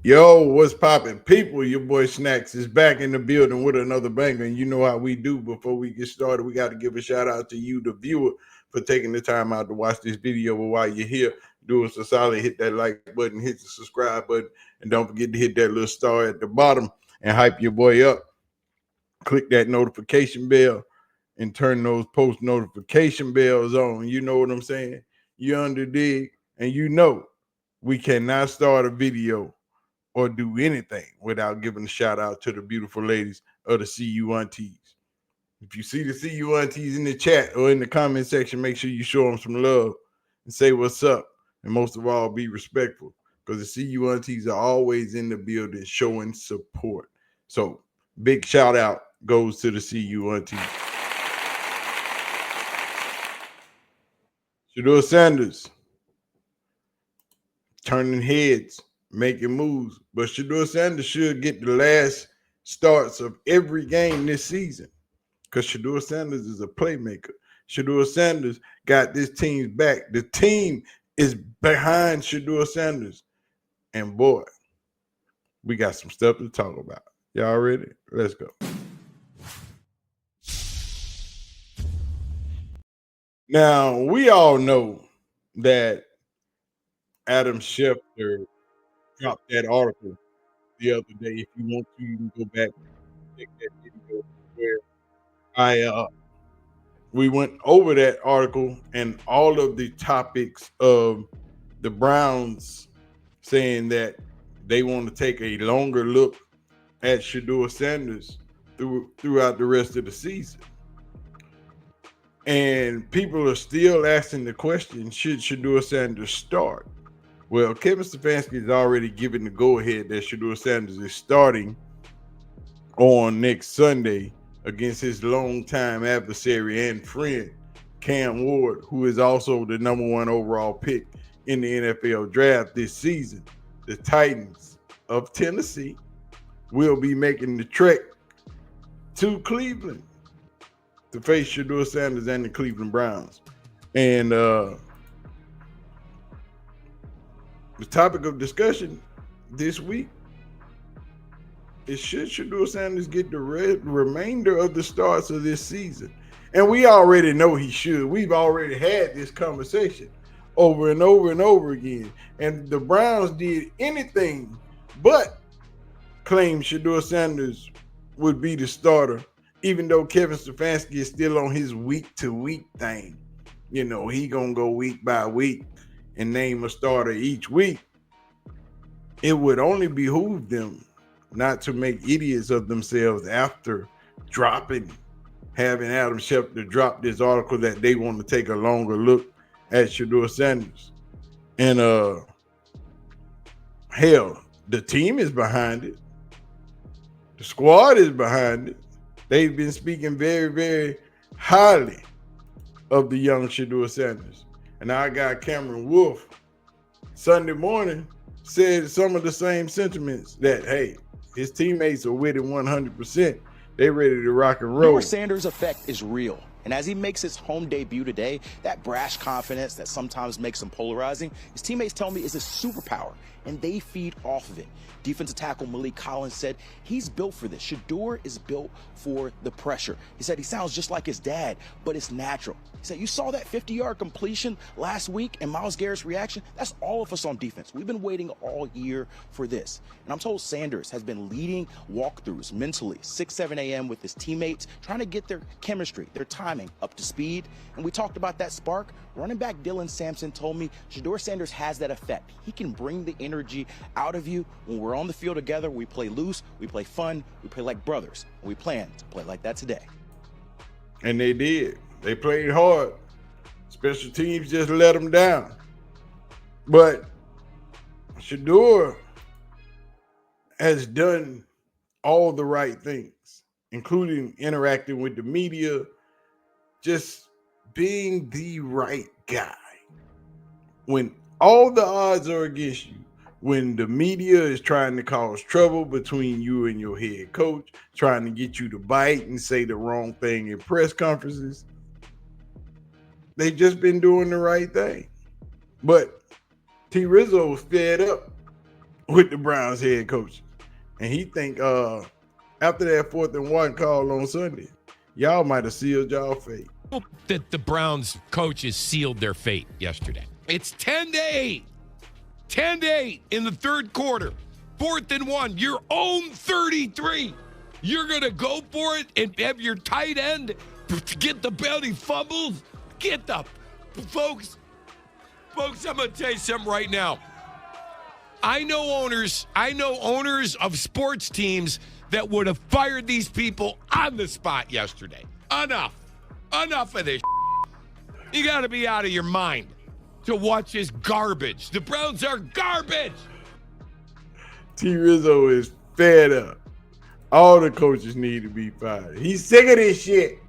Yo, what's poppin'? People, your boy Snacks is back in the building with another banger. And you know how we do. Before we get started, we got to give a shout out to you, the viewer, for taking the time out to watch this video. But while you're here, do us a solid, hit that like button, hit the subscribe button, and don't forget to hit that little star at the bottom and hype your boy up. Click that notification bell and turn those post notification bells on. You know what I'm saying? You under dig, and you know we cannot start a video or do anything without giving a shout out to the beautiful ladies of the CU Aunties. If you see the CU Aunties in the chat or in the comment section, make sure you show them some love and say what's up. And most of all, be respectful because the CU Aunties are always in the building showing support. So, big shout out goes to the CU Aunties. Shedeur Sanders turning heads, making moves. But Shedeur Sanders should get the last starts of every game this season because Shedeur Sanders is a playmaker. Shedeur Sanders got this team's back. The team is behind Shedeur Sanders. And boy, we got some stuff to talk about. Y'all ready? Let's go. Now, we all know that Adam Schefter dropped that article the other day. If you want to, you can go back and check that video where I we went over that article and all of the topics of the Browns saying that they want to take a longer look at Shedeur Sanders throughout the rest of the season. And people are still asking the question, should Shedeur Sanders start? Well, Kevin Stefanski has already given the go-ahead that Shedeur Sanders is starting on next Sunday against his longtime adversary and friend, Cam Ward, who is also the number one overall pick in the NFL draft this season. The Titans of Tennessee will be making the trek to Cleveland to face Shedeur Sanders and the Cleveland Browns. And the topic of discussion this week is should Shedeur Sanders get the remainder of the starts of this season? And we already know he should. We've already had this conversation over and over and over again. And the Browns did anything but claim Shedeur Sanders would be the starter, even though Kevin Stefanski is still on his week-to-week thing. You know, he going to go week by week and name a starter each week. It would only behoove them not to make idiots of themselves after having Adam Schefter drop this article that they want to take a longer look at Shedeur Sanders. And hell, the team is behind it. The squad is behind it. They've been speaking very, very highly of the young Shedeur Sanders. And our guy Cameron Wolf Sunday morning said some of the same sentiments that, hey, his teammates are with him 100%. They ready to rock and roll. Shedeur Sanders' effect is real. And as he makes his home debut today, that brash confidence that sometimes makes him polarizing, his teammates tell me is a superpower, and they feed off of it. Defensive tackle Malik Collins said he's built for this. Shedeur is built for the pressure. He said he sounds just like his dad, but it's natural. He said, you saw that 50-yard completion last week and Myles Garrett's reaction? That's all of us on defense. We've been waiting all year for this. And I'm told Sanders has been leading walkthroughs mentally, 6, 7 a.m. with his teammates, trying to get their chemistry, their timing up to speed. And we talked about that spark. Running back Dillon Sampson told me Shedeur Sanders has that effect. He can bring the energy out of you. When we're on the field together, we play loose, we play fun, we play like brothers. And we plan to play like that today. And they did. They played hard. Special teams just let them down. But Shedeur has done all the right things, including interacting with the media, just being the right guy. When all the odds are against you, when the media is trying to cause trouble between you and your head coach, trying to get you to bite and say the wrong thing in press conferences, they've just been doing the right thing. But T. Rizzo was fed up with the Browns head coach. And he think after that 4th and 1 call on Sunday, y'all might have sealed y'all fate. That the Browns coaches sealed their fate yesterday. It's 10-8. 10-8 in the third quarter. 4th and 1. Your own 33. You're going to go for it and have your tight end get the belly fumbles? Get the... Folks, I'm going to tell you something right now. I know owners of sports teams that would have fired these people on the spot yesterday. Enough of this. You got to be out of your mind to watch this garbage. The Browns are garbage. T. Rizzo is fed up. All the coaches need to be fired. He's sick of this shit.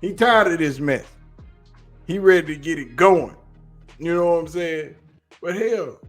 He tired of this mess. He ready to get it going. You know what I'm saying? But hell,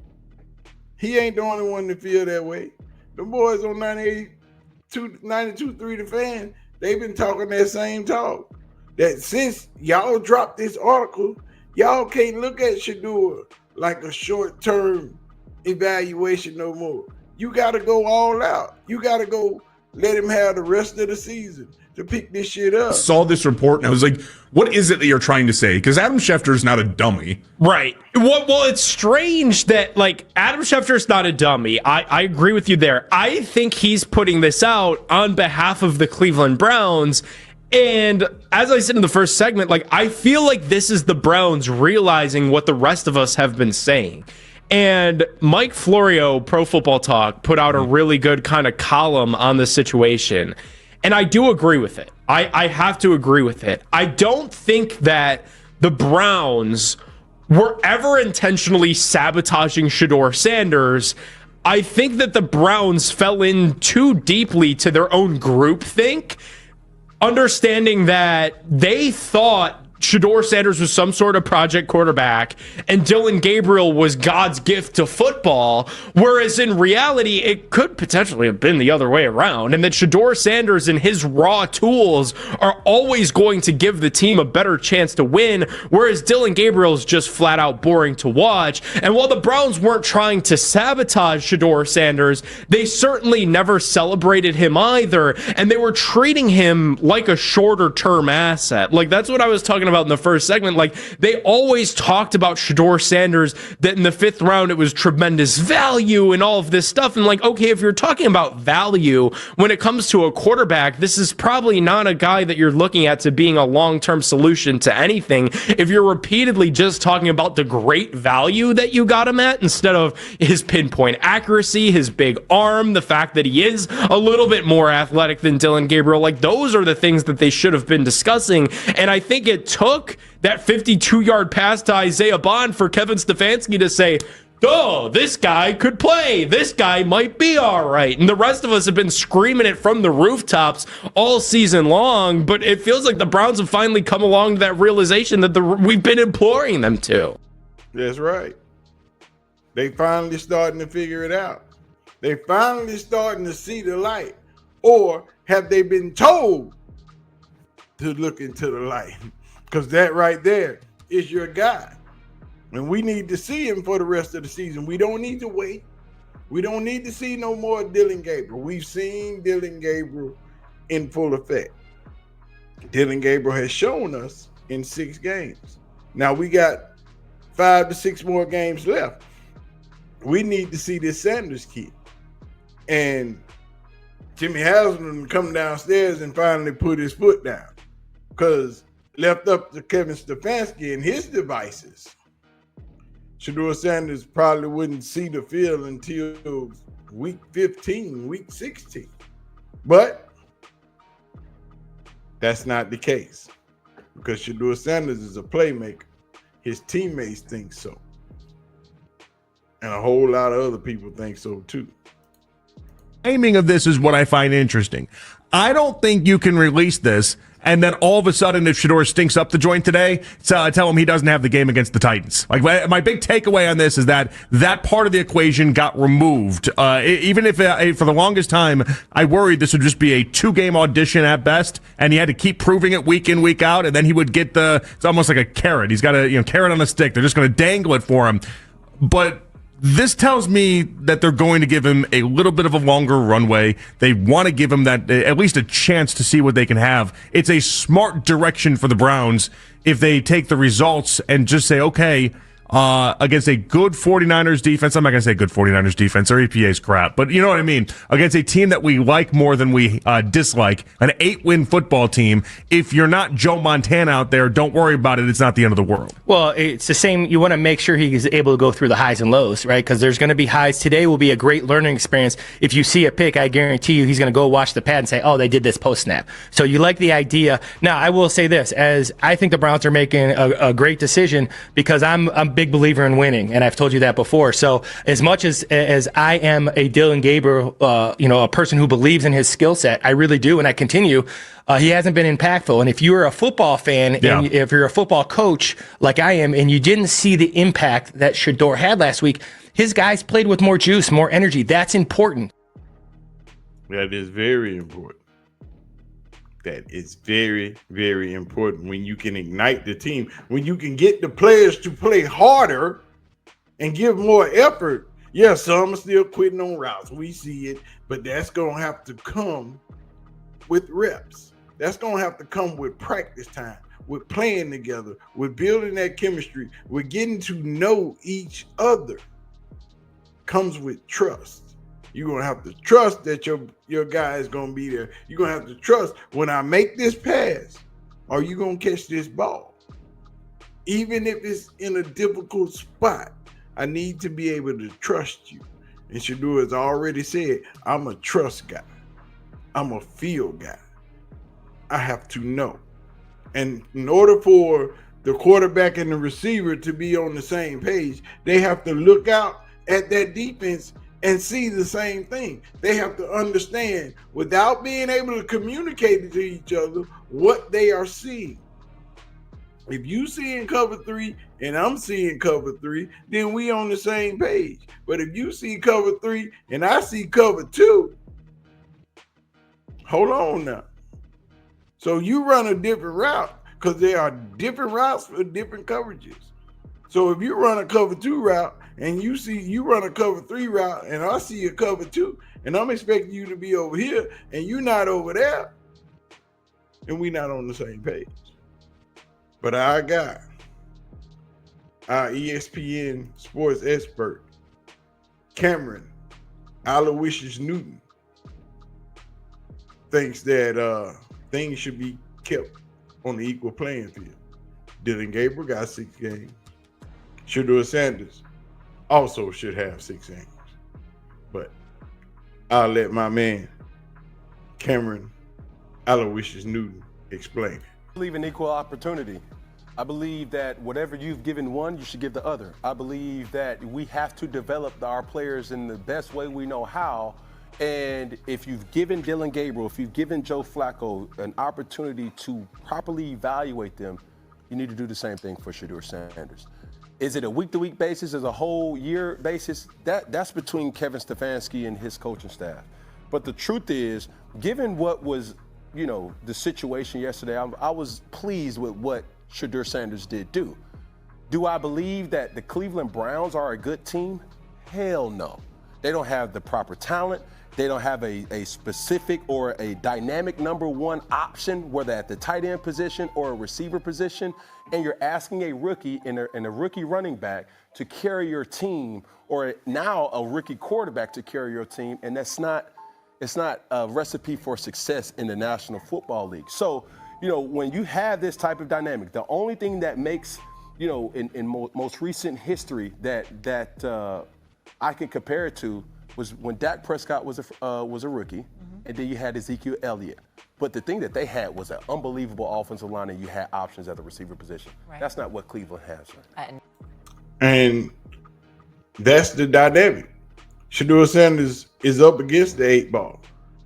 he ain't the only one to feel that way. The boys on 92.3 The Fan, they've been talking that same talk. That since y'all dropped this article, y'all can't look at Shedeur like a short-term evaluation no more. You got to go all out. You got to go let him have the rest of the season to pick this shit up. Saw this report and I was like, what is it that you're trying to say? Because Adam Schefter's not a dummy. Right. Well, it's strange that, like, Adam Schefter's not a dummy. I agree with you there. I think he's putting this out on behalf of the Cleveland Browns. And as I said in the first segment, like, I feel like this is the Browns realizing what the rest of us have been saying. And Mike Florio, Pro Football Talk, put out a really good kind of column on the situation. And I do agree with it. I have to agree with it. I don't think that the Browns were ever intentionally sabotaging Shedeur Sanders. I think that the Browns fell in too deeply to their own groupthink, understanding that they thought Shedeur Sanders was some sort of project quarterback and Dillon Gabriel was God's gift to football, whereas in reality, it could potentially have been the other way around, and that Shedeur Sanders and his raw tools are always going to give the team a better chance to win, whereas Dillon Gabriel is just flat out boring to watch. And while the Browns weren't trying to sabotage Shedeur Sanders, they certainly never celebrated him either, and they were treating him like a shorter term asset. Like, that's what I was talking about in the first segment. Like, they always talked about Shedeur Sanders, that in the 5th round it was tremendous value and all of this stuff. And like, okay, if you're talking about value when it comes to a quarterback, this is probably not a guy that you're looking at to being a long-term solution to anything. If you're repeatedly just talking about the great value that you got him at instead of his pinpoint accuracy, his big arm, the fact that he is a little bit more athletic than Dillon Gabriel, like, those are the things that they should have been discussing. And I think it took that 52-yard pass to Isaiah Bond for Kevin Stefanski to say, oh, this guy could play. This guy might be all right. And the rest of us have been screaming it from the rooftops all season long, but it feels like the Browns have finally come along to that realization that we've been imploring them to. That's right. They finally starting to figure it out. They finally starting to see the light. Or have they been told to look into the light? Because that right there is your guy. And we need to see him for the rest of the season. We don't need to wait. We don't need to see no more Dillon Gabriel. We've seen Dillon Gabriel in full effect. Dillon Gabriel has shown us in 6 games. Now we got 5 to 6 more games left. We need to see this Sanders kid. And Jimmy Haslam come downstairs and finally put his foot down. Because left up to Kevin Stefanski and his devices, Shedeur Sanders probably wouldn't see the field until week 15, week 16. But that's not the case, because Shedeur Sanders is a playmaker. His teammates think so. And a whole lot of other people think so too. Timing of this is what I find interesting. I don't think you can release this and then all of a sudden, if Shedeur stinks up the joint today, tell him he doesn't have the game against the Titans. Like, my big takeaway on this is that part of the equation got removed. Even if for the longest time, I worried this would just be a 2-game audition at best, and he had to keep proving it week in, week out, and then he would get it's almost like a carrot. He's got a carrot on a stick. They're just going to dangle it for him. But This tells me that they're going to give him a little bit of a longer runway. They want to give him that at least a chance to see what they can have. It's a smart direction for the Browns if they take the results and just say, okay, against a good 49ers defense. I'm not going to say good 49ers defense. Their EPA is crap. But you know what I mean? Against a team that we like more than we dislike, an 8-win football team. If you're not Joe Montana out there, don't worry about it. It's not the end of the world. Well, it's the same. You want to make sure he's able to go through the highs and lows, right? Because there's going to be highs. Today will be a great learning experience. If you see a pick, I guarantee you he's going to go watch the pad and say, oh, they did this post-snap. So you like the idea. Now, I will say this, as I think the Browns are making a great decision because I'm a big believer in winning, and I've told you that before. So as much as I am a Dillon Gabriel, a person who believes in his skill set, I really do, and I continue. He hasn't been impactful. And if you're a football fan, and if you're a football coach like I am, and you didn't see the impact that Shedeur had last week, his guys played with more juice, more energy. That's important. That is very important. That is very, very important when you can ignite the team, when you can get the players to play harder and give more effort. Yeah, some are still quitting on routes. We see it, but that's going to have to come with reps. That's going to have to come with practice time, with playing together, with building that chemistry, with getting to know each other. Comes with trust. You're going to have to trust that your guy is going to be there. You're going to have to trust when I make this pass, are you going to catch this ball? Even if it's in a difficult spot, I need to be able to trust you. And Shedeur has already said, I'm a trust guy. I'm a feel guy. I have to know. And in order for the quarterback and the receiver to be on the same page, they have to look out at that defense and see the same thing. They have to understand without being able to communicate it to each other what they are seeing. If you seeing cover 3 and I'm seeing cover 3, then we on the same page. But if you see cover 3 and I see cover 2, hold on now. So you run a different route because there are different routes for different coverages. So if you run a cover 2 route and you run a cover 3 route and I see a cover 2 and I'm expecting you to be over here and you're not over there, and we're not on the same page. But our guy, our ESPN sports expert, Cameron Aloysius Newton, thinks that things should be kept on the equal playing field. Dillon Gabriel got 6 games. Shedeur Sanders also should have 6 games. But I'll let my man, Cameron Aloysius Newton, explain it. I believe in equal opportunity. I believe that whatever you've given one, you should give the other. I believe that we have to develop our players in the best way we know how. And if you've given Dillon Gabriel, if you've given Joe Flacco an opportunity to properly evaluate them, you need to do the same thing for Shedeur Sanders. Is it a week-to-week basis? Is it a whole year basis? That's between Kevin Stefanski and his coaching staff. But the truth is, given what was, the situation yesterday, I was pleased with what Shedeur Sanders did do. Do I believe that the Cleveland Browns are a good team? Hell no. They don't have the proper talent. They don't have a specific or a dynamic number one option, whether at the tight end position or a receiver position, and you're asking a rookie and a rookie running back to carry your team, or now a rookie quarterback to carry your team, and it's not a recipe for success in the National Football League. So, when you have this type of dynamic, the only thing that makes, in most recent history that I can compare it to was when Dak Prescott was a rookie, and then you had Ezekiel Elliott. But the thing that they had was an unbelievable offensive line, and you had options at the receiver position. Right. That's not what Cleveland has. Right? And that's the dynamic. Shedeur Sanders is up against the 8 ball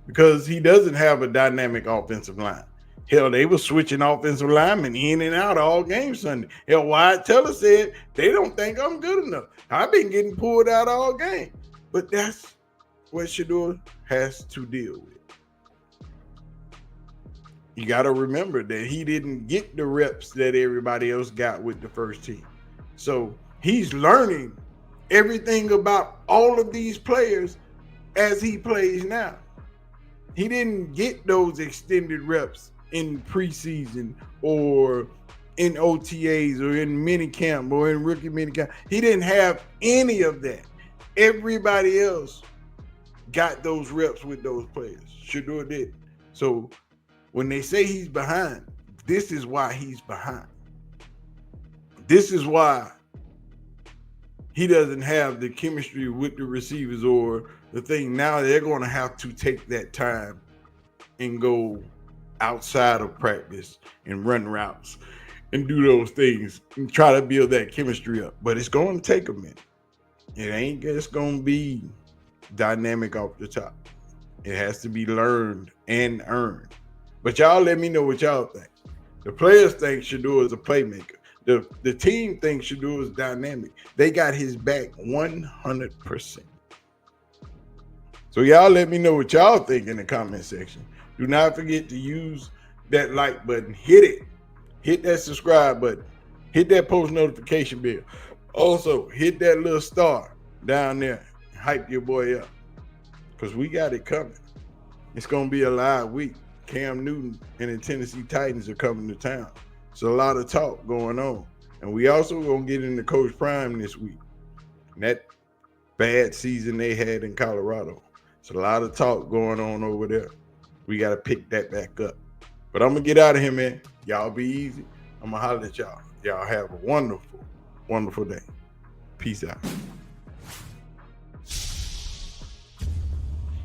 because he doesn't have a dynamic offensive line. Hell, they were switching offensive linemen in and out all game Sunday. Hell, Wyatt Teller said they don't think I'm good enough. I've been getting pulled out all game. But that's what Shedeur has to deal with. You got to remember that he didn't get the reps that everybody else got with the first team. So he's learning everything about all of these players as he plays now. He didn't get those extended reps in preseason or in OTAs or in minicamp or in rookie minicamp. He didn't have any of that. Everybody else got those reps with those players. Shedeur did. So when they say he's behind, this is why he's behind. This is why he doesn't have the chemistry with the receivers or the thing. Now they're going to have to take that time and go outside of practice and run routes and do those things and try to build that chemistry up. But it's going to take a minute. It ain't just going to be dynamic off the top. It has to be learned and earned. But y'all let me know what y'all think. The players think Shedeur is a playmaker. The team thinks Shedeur is dynamic. They got his back 100%. So y'all let me know what y'all think in the comment section. Do not forget to use that like button. Hit it. Hit that subscribe button. Hit that post notification bell. Also, hit that little star down there. Hype your boy up. Because we got it coming. It's going to be a live week. Cam Newton and the Tennessee Titans are coming to town. It's a lot of talk going on. And we also going to get into Coach Prime this week. And that bad season they had in Colorado. It's a lot of talk going on over there. We got to pick that back up. But I'm going to get out of here, man. Y'all be easy. I'm going to holler at y'all. Y'all have a wonderful, wonderful day. Peace out.